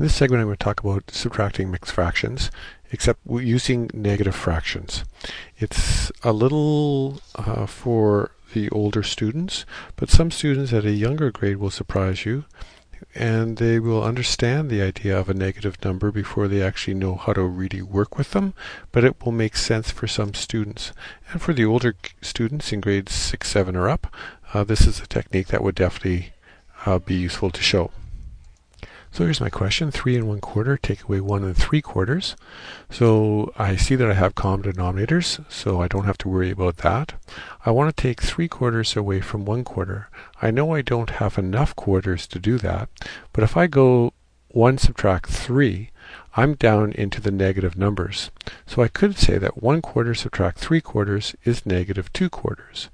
In this segment I'm going to talk about subtracting mixed fractions, except using negative fractions. It's a little for the older students, but some students at a younger grade will surprise you, and they will understand the idea of a negative number before they actually know how to really work with them, but it will make sense for some students. And for the older students in grades 6, 7 or up, this is a technique that would definitely be useful to show. So here's my question: 3 1/4 take away 1 3/4. So I see that I have common denominators, so I don't have to worry about that. I want to take 3/4 away from 1/4. I know I don't have enough quarters to do that, but if I go 1 subtract 3, I'm down into the negative numbers. So I could say that 1/4 subtract 3/4 is negative 2/4.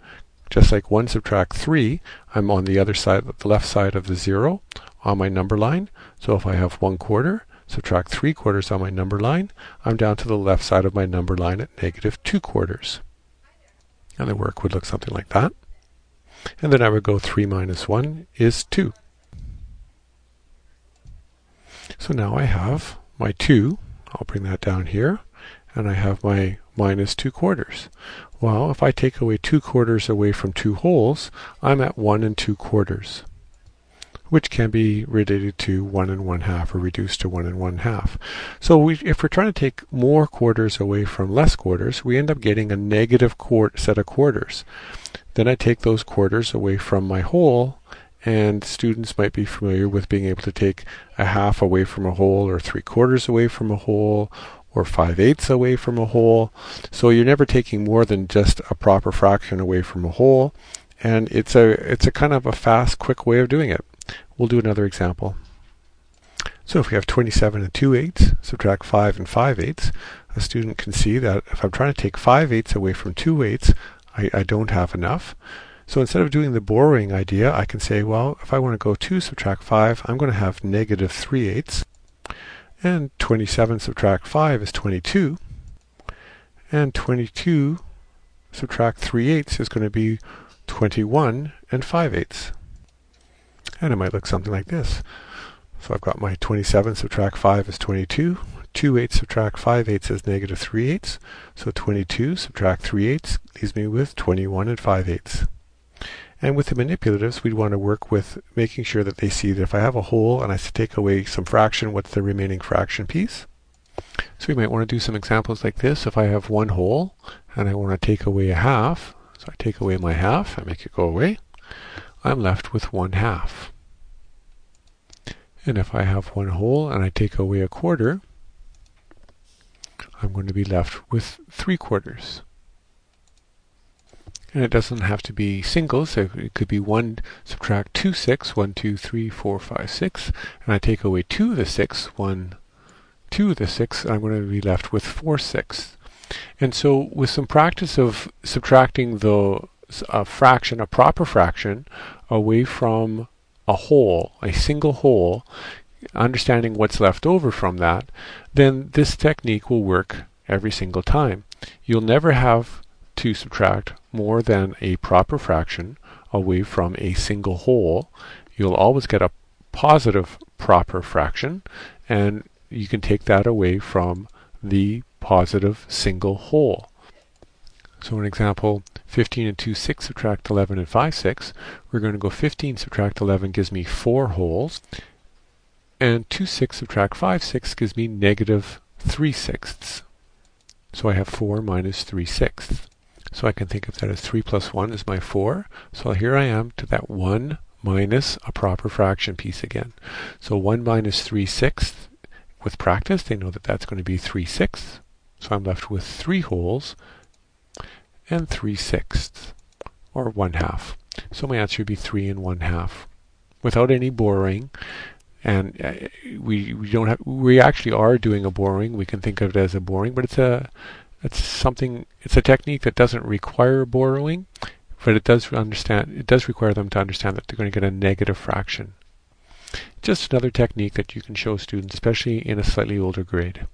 Just like 1 subtract 3, I'm on the other side, the left side of the 0 on my number line. So if I have 1/4, subtract 3/4 on my number line, I'm down to the left side of my number line at negative 2/4. And the work would look something like that. And then I would go 3 minus 1 is 2. So now I have my 2. I'll bring that down here. And I have my minus 2/4. Well, if I take away 2/4 away from 2 wholes, I'm at 1 2/4, which can be related to 1 1/2 or reduced to 1 1/2. So if we're trying to take more quarters away from less quarters, we end up getting a negative set of quarters. Then I take those quarters away from my whole, and students might be familiar with being able to take a half away from a whole, or 3/4 away from a whole, or 5/8 away from a whole. So you're never taking more than just a proper fraction away from a whole, and it's a kind of a fast, quick way of doing it. We'll do another example. So if we have 27 2/8, subtract 5 5/8, a student can see that if I'm trying to take 5/8 away from 2/8, I don't have enough. So instead of doing the borrowing idea, I can say, well, if I want to go 2 subtract 5, I'm going to have negative 3/8. And 27 subtract 5 is 22. And 22 subtract 3/8 is going to be 21 5/8. And it might look something like this. So I've got my 27 subtract 5 is 22. 2/8 subtract 5/8 is negative 3/8. So 22 subtract 3/8 leaves me with 21 5/8. And with the manipulatives, we'd want to work with making sure that they see that if I have a whole and I take away some fraction, what's the remaining fraction piece? So we might want to do some examples like this. If I have one whole and I want to take away a half, so I take away my half, I make it go away, I'm left with 1/2. And if I have one whole and I take away a quarter, I'm going to be left with 3/4. And it doesn't have to be singles, so it could be 1 subtract 2 6, 1 2 3 4 5 6, and I take away 2 of the 6, 1 2 of the 6, I'm going to be left with 4/6. And so with some practice of subtracting the fraction, a proper fraction, away from a whole, a single whole, understanding what's left over from that, then this technique will work every single time. You'll never have to subtract more than a proper fraction away from a single whole. You'll always get a positive proper fraction, and you can take that away from the positive single whole. So an example, 15 2 6 subtract 11 5 6, we're going to go 15 subtract 11 gives me 4 wholes, and 2 6 subtract 5 6 gives me negative 3/6. So I have 4 minus 3/6. So I can think of that as 3 plus 1 is my 4. So here I am to that 1 minus a proper fraction piece again. So 1 minus 3/6, with practice, they know that that's going to be 3/6. So I'm left with 3 wholes and 3/6, or 1/2. So my answer would be 3 1/2. Without any borrowing, and we actually are doing a borrowing. We can think of it as a borrowing, but it's a technique that doesn't require borrowing, but it does require them to understand that they're going to get a negative fraction. Just another technique that you can show students, especially in a slightly older grade.